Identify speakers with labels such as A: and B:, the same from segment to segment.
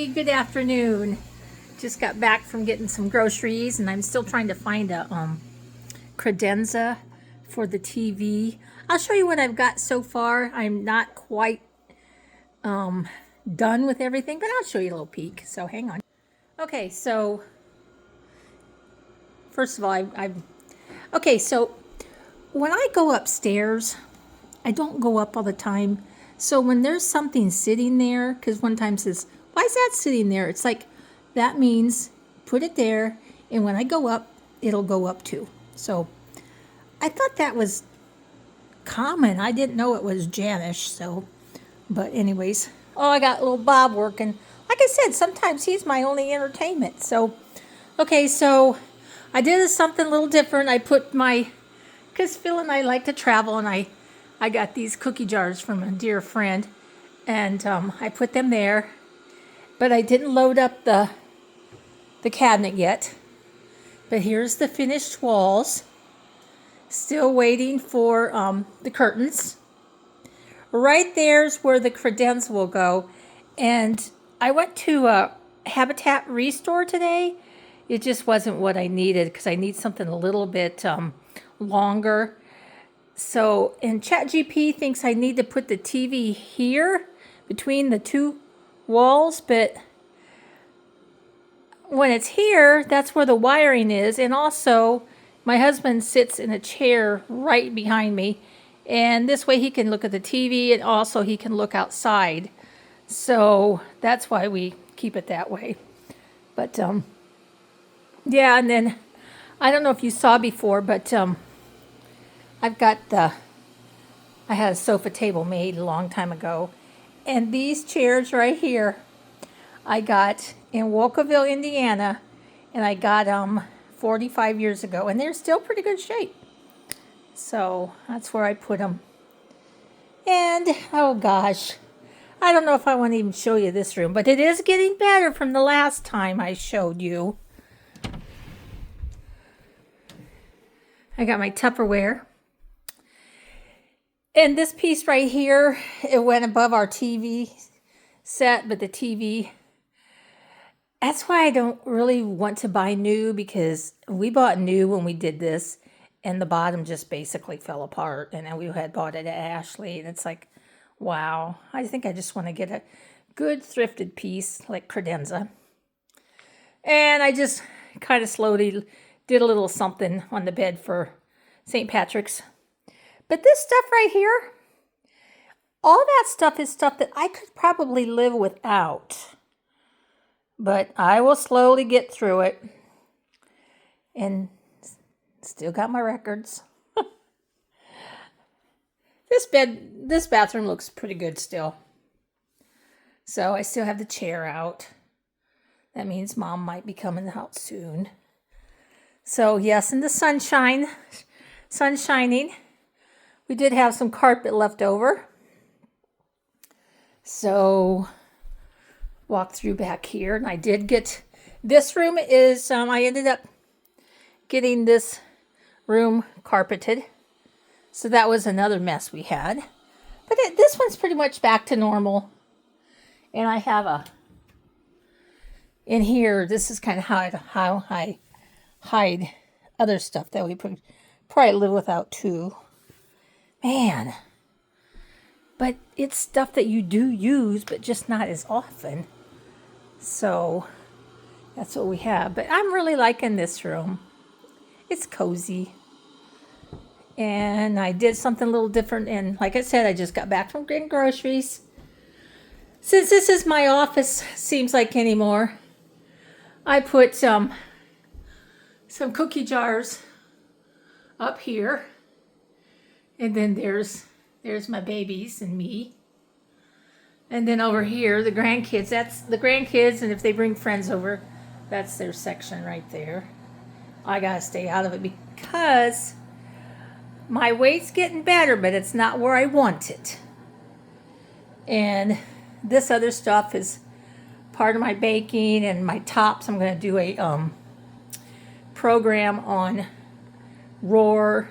A: everybody, good afternoon. Just got back from getting some groceries and I'm still trying to find a credenza for the TV. I'll show you what I've got so far. I'm not quite done with everything, but I'll show you a little peek, so hang on. Okay, so first of all, okay, so when I go upstairs, I don't go up all the time. So when there's something sitting there, because one time says, why is that sitting there? It's like, that means put it there, and when I go up, it'll go up too. So I thought that was common. I didn't know it was Janish, so, but anyways. Oh, I got little Bob working. Like I said, sometimes he's my only entertainment. So, okay, so I did something a little different. I put because Phil and I like to travel, and I got these cookie jars from a dear friend, and I put them there, but I didn't load up the cabinet yet. But here's the finished walls. Still waiting for the curtains. Right there's where the credenza will go, and I went to a Habitat Restore today. It just wasn't what I needed because I need something a little bit longer. So, and ChatGPT thinks I need to put the TV here between the two walls, but when it's here, that's where the wiring is. And also, my husband sits in a chair right behind me, and this way he can look at the TV, and also he can look outside. So that's why we keep it that way. But yeah, and then I don't know if you saw before, but I had a sofa table made a long time ago, and these chairs right here I got in Walkerville, Indiana, and I got 45 years ago, and they're still pretty good shape. So that's where I put them. And oh gosh, I don't know if I want to even show you this room, but it is getting better from the last time I showed you. I got my Tupperware. And this piece right here, it went above our TV set, but the TV, that's why I don't really want to buy new, because we bought new when we did this, and the bottom just basically fell apart, and then we had bought it at Ashley, and it's like, wow, I think I just want to get a good thrifted piece like credenza. And I just kind of slowly did a little something on the bed for St. Patrick's. But this stuff right here, all that stuff is stuff that I could probably live without. But I will slowly get through it. And still got my records. This bathroom looks pretty good still. So I still have the chair out. That means Mom might be coming out soon. So yes, in the sun shining. We did have some carpet left over. So walk through back here, and I did get, this room is, I ended up getting this room carpeted. So that was another mess we had. But this one's pretty much back to normal. And I have in here, this is kind of how I hide other stuff that we probably live without too. Man. But it's stuff that you do use, but just not as often. So that's what we have. But I'm really liking this room. It's cozy. And I did something a little different. And like I said, I just got back from getting groceries. Since this is my office, seems like anymore, I put some cookie jars up here. And then there's my babies and me. And then over here, the grandkids. That's the grandkids, and if they bring friends over, that's their section right there. I gotta stay out of it because my weight's getting better, but it's not where I want it. And this other stuff is part of my baking and my tops. I'm gonna do a program on Roar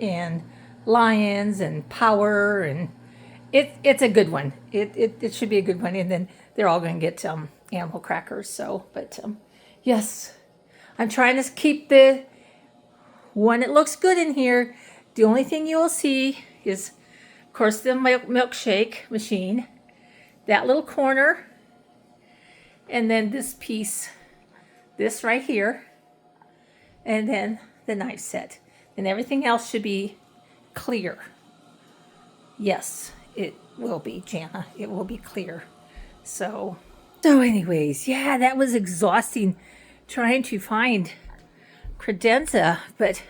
A: and Lions and Power, and it's a good one. It should be a good one. And then they're all going to get animal crackers. So, but yes, I'm trying to keep the one. It looks good in here. The only thing you will see is, of course, the milkshake machine, that little corner, and then this piece, this right here, and then the knife set. And everything else should be clear. Yes, it will be, Jana. It will be clear. So anyways, yeah, that was exhausting trying to find credenza, but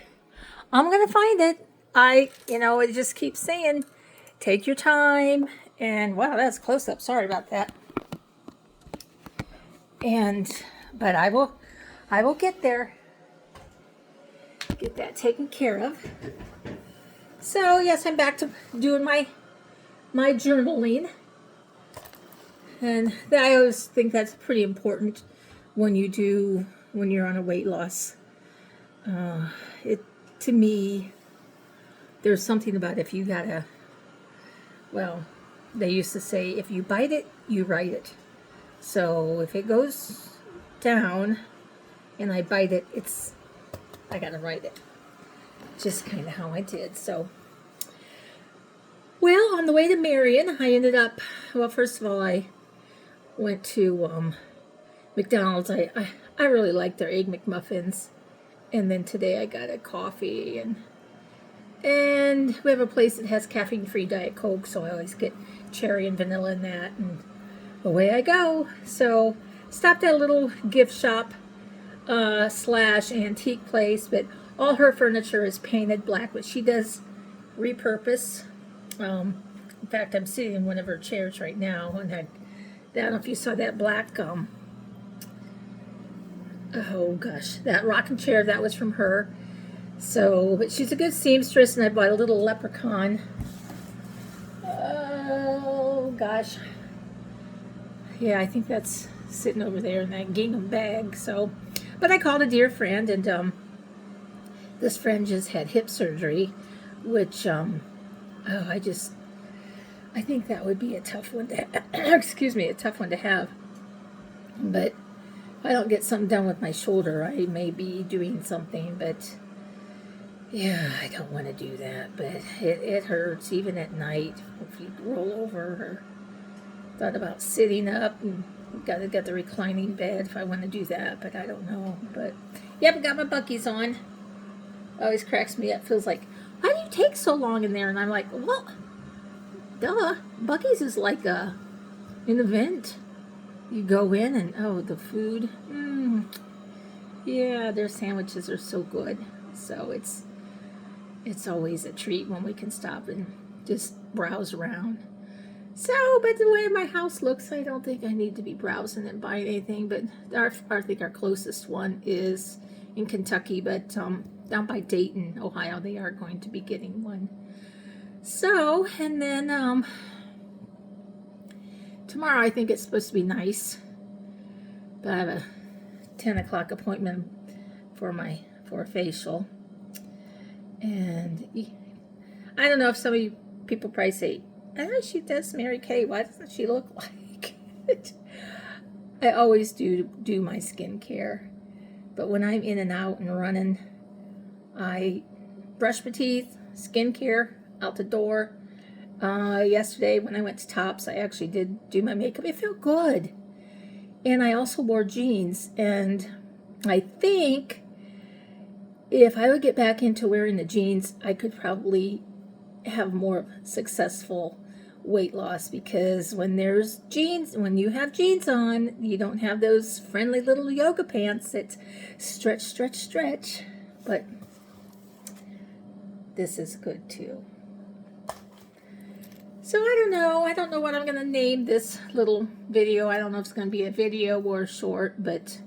A: I'm going to find it. It just keeps saying, take your time. And wow, that's close up. Sorry about that. But I will get there. Get that taken care of. So yes, I'm back to doing my journaling. And I always think that's pretty important when you're on a weight loss. To me, there's something about if you gotta, well, they used to say, if you bite it, you write it. So if it goes down and I bite it, I gotta write it. Just kind of how I did. So, well, on the way to Marion, I ended up, well, first of all, I went to McDonald's. I really like their Egg McMuffins. And then today I got a coffee, and we have a place that has caffeine-free Diet Coke, so I always get cherry and vanilla in that, and away I go. So stopped at a little gift shop / antique place, but all her furniture is painted black, but she does repurpose. In fact, I'm sitting in one of her chairs right now, and I don't know if you saw that black oh gosh, that rocking chair, that was from her. So, but she's a good seamstress, and I bought a little leprechaun. Oh gosh. Yeah, I think that's sitting over there in that gingham bag. So, but I called a dear friend, and this friend just had hip surgery, which I think that would be a tough one to excuse me, a tough one to have. But if I don't get something done with my shoulder, I may be doing something, but yeah, I don't want to do that. But it hurts even at night if you roll over. Or thought about sitting up, and got the reclining bed if I want to do that, but I don't know. But yep, got my Buc-ee's on. Always cracks me up. Feels like, why do you take so long in there? And I'm like, well, duh. Buc-ee's is like an event. You go in and, oh, the food. Yeah, their sandwiches are so good. So it's always a treat when we can stop and just browse around. So, but the way my house looks, I don't think I need to be browsing and buying anything. But I think our closest one is in Kentucky, but down by Dayton, Ohio, they are going to be getting one. So, and then tomorrow I think it's supposed to be nice, but I have a 10 o'clock appointment for a facial. And I don't know if some of you people probably say, oh, she does Mary Kay. Why doesn't she look like it? I always do my skincare. But when I'm in and out and running, I brush my teeth, skincare, out the door. Yesterday when I went to Tops, I actually did do my makeup. It felt good. And I also wore jeans. And I think if I would get back into wearing the jeans, I could probably have more successful weight loss, because when you have jeans on, you don't have those friendly little yoga pants that stretch. But this is good too. So I don't know what I'm going to name this little video. I don't know if it's going to be a video or a short, but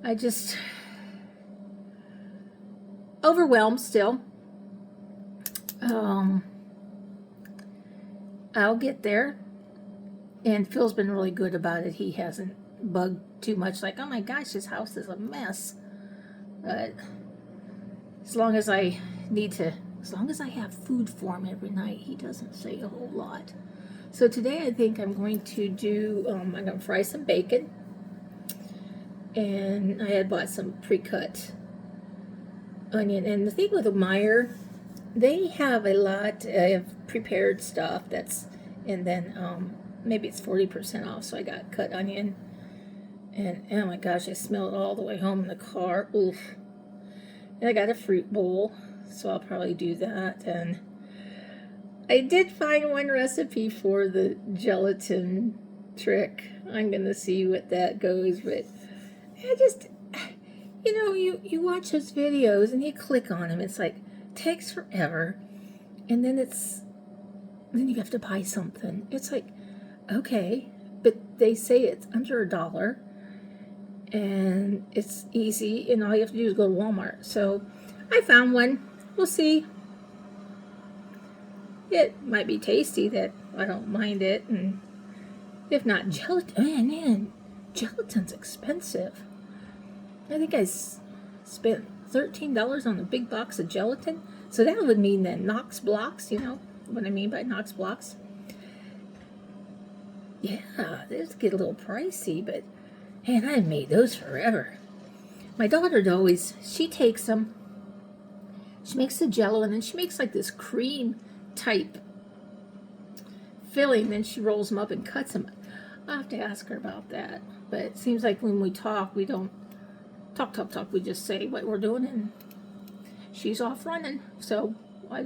A: I just overwhelmed still. I'll get there. And Phil's been really good about it. He hasn't bugged too much, like, oh my gosh, this house is a mess. But as long as I have food for him every night, he doesn't say a whole lot. So today I think I'm going to do, I'm going to fry some bacon. And I had bought some pre-cut onion. And the thing with a Meijer, they have a lot of prepared stuff that's, and then maybe it's 40% off. So I got cut onion. And oh my gosh, I smell it all the way home in the car. Oof. And I got a fruit bowl, so I'll probably do that. And I did find one recipe for the gelatin trick. I'm going to see what that goes, but I just, you watch those videos and you click on them. It's like, takes forever. And then you have to buy something. It's like, okay, but they say it's under $1 and it's easy and all you have to do is go to Walmart. So I found one. We'll see. It might be tasty, that I don't mind it, and if not, gelatin, man, gelatin's expensive. I think I spent $13 on a big box of gelatin, so that would mean that Knox blocks, you know what I mean by Knox blocks? Yeah, those get a little pricey, but man, I made those forever. My daughter she takes them, she makes the Jello, and then she makes like this cream type filling, then she rolls them up and cuts them. I'll have to ask her about that, but it seems like when we talk, we don't talk, we just say what we're doing and she's off running. So I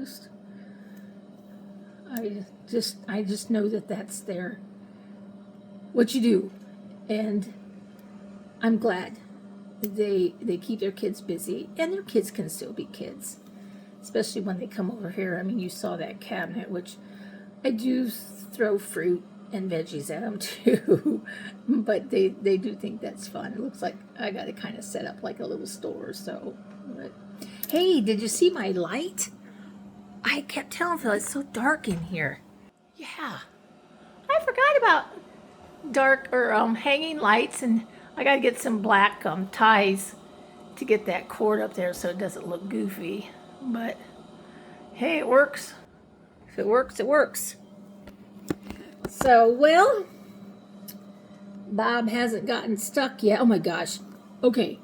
A: just know that that's what you do, and I'm glad they keep their kids busy, and their kids can still be kids, especially when they come over here. I mean, you saw that cabinet, which I do throw fruit and veggies at them too, but they do think that's fun. It looks like I got it kind of set up like a little store. So, but hey, did you see my light? I kept telling Phil it's so dark in here. Yeah, I forgot about dark or hanging lights, and I gotta get some black ties to get that cord up there so it doesn't look goofy. But hey, it works. If it works, it works. So, well, Bob hasn't gotten stuck yet. Oh my gosh. Okay.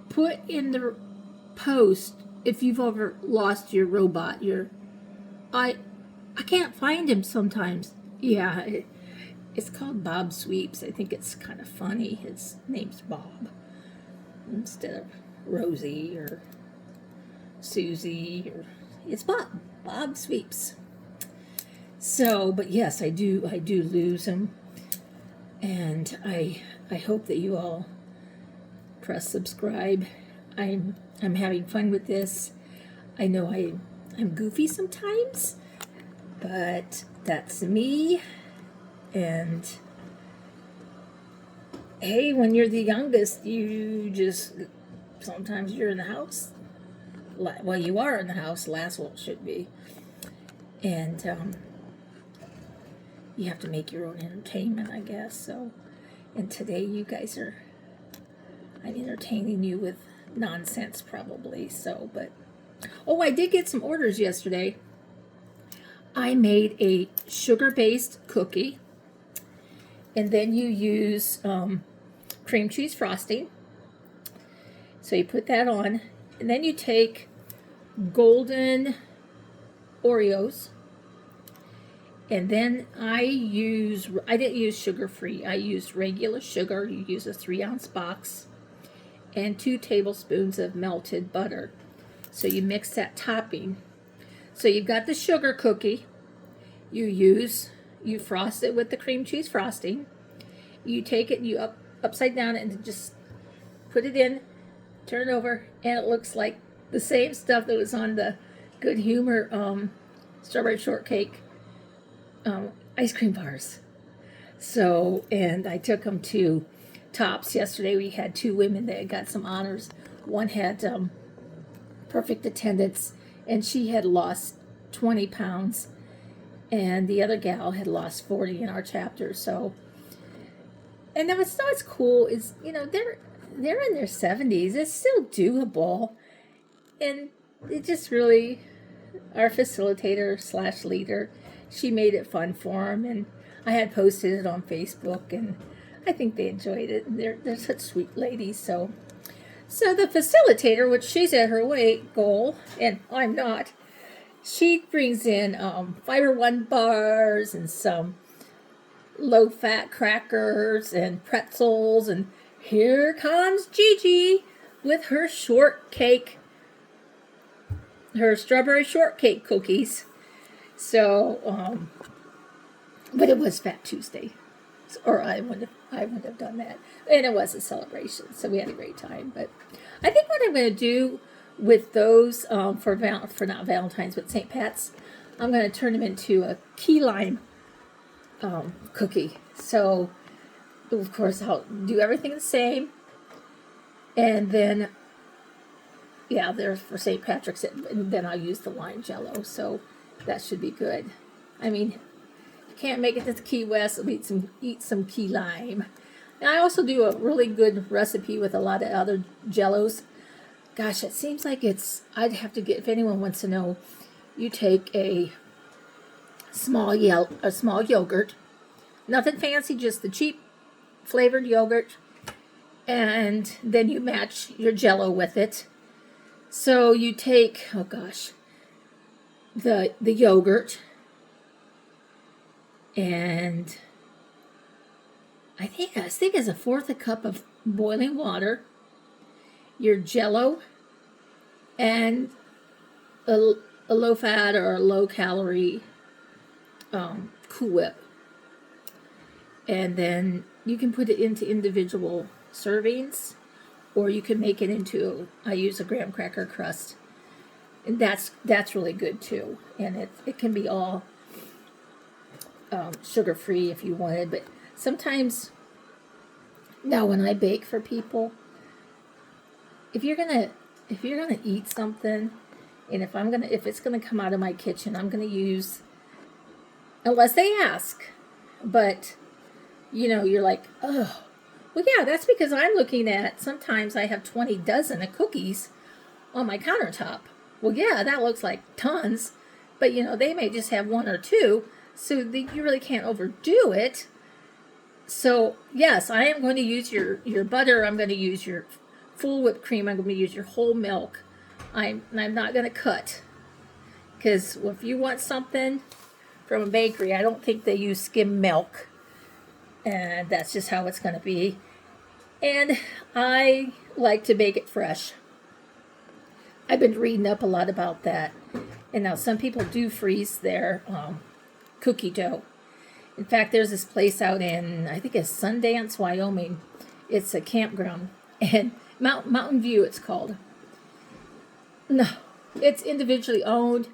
A: Put in the post if you've ever lost your robot. I can't find him sometimes. Yeah, it's called Bob Sweeps. I think it's kind of funny. His name's Bob instead of Rosie or Susie, or it's Bob Sweeps. So, but yes, I do lose them, and I hope that you all press subscribe. I'm having fun with this. I know I'm goofy sometimes, but that's me. And hey, when you're the youngest, sometimes you're in the house. Well, you are in the house. Laswell should be, and you have to make your own entertainment, I guess. So, and today you guys I'm entertaining you with nonsense probably. So, but I did get some orders yesterday. I made a sugar-based cookie, and then you use cream cheese frosting. So you put that on, and then you take golden Oreos, and then I didn't use sugar-free. I used regular sugar. You use a 3-ounce box and 2 tablespoons of melted butter. So you mix that topping. So you've got the sugar cookie. You frost it with the cream cheese frosting. You take it and you upside down and just put it in, turn it over, and it looks like the same stuff that was on the Good Humor strawberry shortcake ice cream bars. So, and I took them to Tops yesterday. We had 2 women that got some honors. One had perfect attendance, and she had lost 20 pounds, and the other gal had lost 40 in our chapter. So, and then what's cool is, they're in their 70s. It's still doable, and it just really, our facilitator / leader, she made it fun for them, and I had posted it on Facebook, and I think they enjoyed it. And they're such sweet ladies. So the facilitator, which she's at her weight goal, and I'm not, she brings in Fiber One bars and some low-fat crackers and pretzels, and here comes Gigi with her shortcake, her strawberry shortcake cookies. So, but it was Fat Tuesday, or I wouldn't have done that, and it was a celebration, so we had a great time. But I think what I'm going to do with those for not Valentine's but St. Pat's, I'm going to turn them into a key lime cookie. So, of course, I'll do everything the same, and then, yeah, they're for St. Patrick's, and then I'll use the lime jello, so that should be good. I mean, you can't make it to Key West, so eat some key lime. And I also do a really good recipe with a lot of other jellos. Gosh, it seems like I'd have to get, if anyone wants to know, you take a small yogurt, nothing fancy, just the cheap flavored yogurt, and then you match your jello with it. So you take, oh gosh, the yogurt, and I think it's a fourth a cup of boiling water, your jello, and a low fat or a low calorie Cool Whip. And then you can put it into individual servings, or you can make it into, I use a graham cracker crust. And that's really good too. And it can be all sugar-free if you wanted. But sometimes, now when I bake for people, if you're gonna eat something, and if it's gonna come out of my kitchen, I'm gonna use, unless they ask, but you're like, oh, well, yeah, that's because I'm looking at, sometimes I have 20 dozen of cookies on my countertop. Well, yeah, that looks like tons, but they may just have one or two, so you really can't overdo it. So yes, I am going to use your butter. I'm going to use your full whipped cream. I'm going to use your whole milk. I'm not going to cut, because if you want something from a bakery, I don't think they use skim milk, and that's just how it's going to be. And I like to bake it fresh. I've been reading up a lot about that. And now some people do freeze their cookie dough. In fact, there's this place out in, I think it's Sundance, Wyoming. It's a campground. And Mountain View, it's called. No, it's individually owned.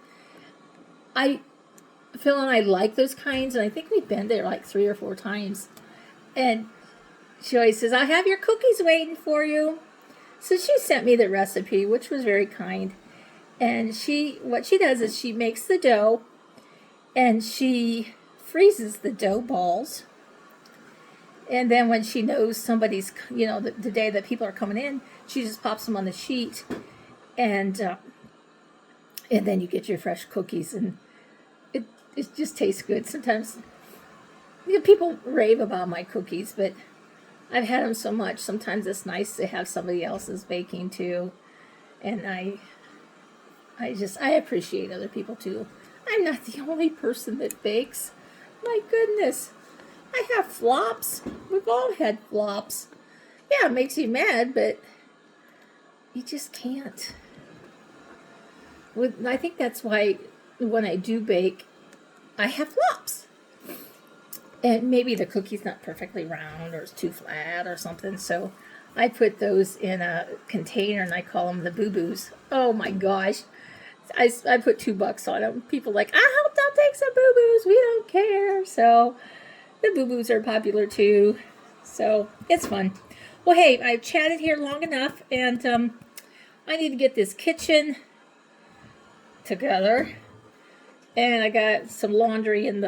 A: Phil and I like those kinds, and I think we've been there like 3 or 4 times. And she always says, I have your cookies waiting for you. So she sent me the recipe, which was very kind. And what she does is she makes the dough, and she freezes the dough balls. And then when she knows somebody's, the day that people are coming in, she just pops them on the sheet, and then you get your fresh cookies, and it just tastes good. Sometimes people rave about my cookies, but I've had them so much. Sometimes it's nice to have somebody else's baking too, and I appreciate other people too. I'm not the only person that bakes. My goodness, I have flops. We've all had flops. Yeah, it makes you mad, but you just can't. I think that's why when I do bake, I have flops. And maybe the cookie's not perfectly round, or it's too flat or something. So I put those in a container, and I call them the boo-boos. Oh my gosh. I put $2 on them. People are like, I hope they'll take some boo-boos. We don't care. So the boo-boos are popular too. So it's fun. Well, hey, I've chatted here long enough, and I need to get this kitchen together. And I got some laundry and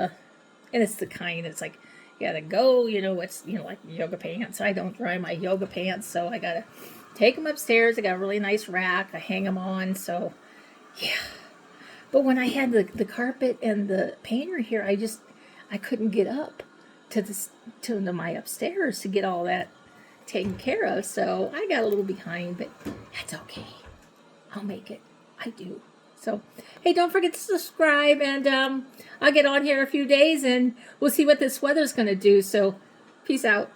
A: it's the kind, it's like, you gotta go, it's, like yoga pants. I don't dry my yoga pants, so I gotta take them upstairs. I got a really nice rack I hang them on, so, yeah. But when I had the carpet and the painter here, I couldn't get up to my upstairs to get all that taken care of. So I got a little behind, but that's okay. I'll make it. I do. So, hey, don't forget to subscribe, and I'll get on here a few days, and we'll see what this weather's going to do. So, peace out.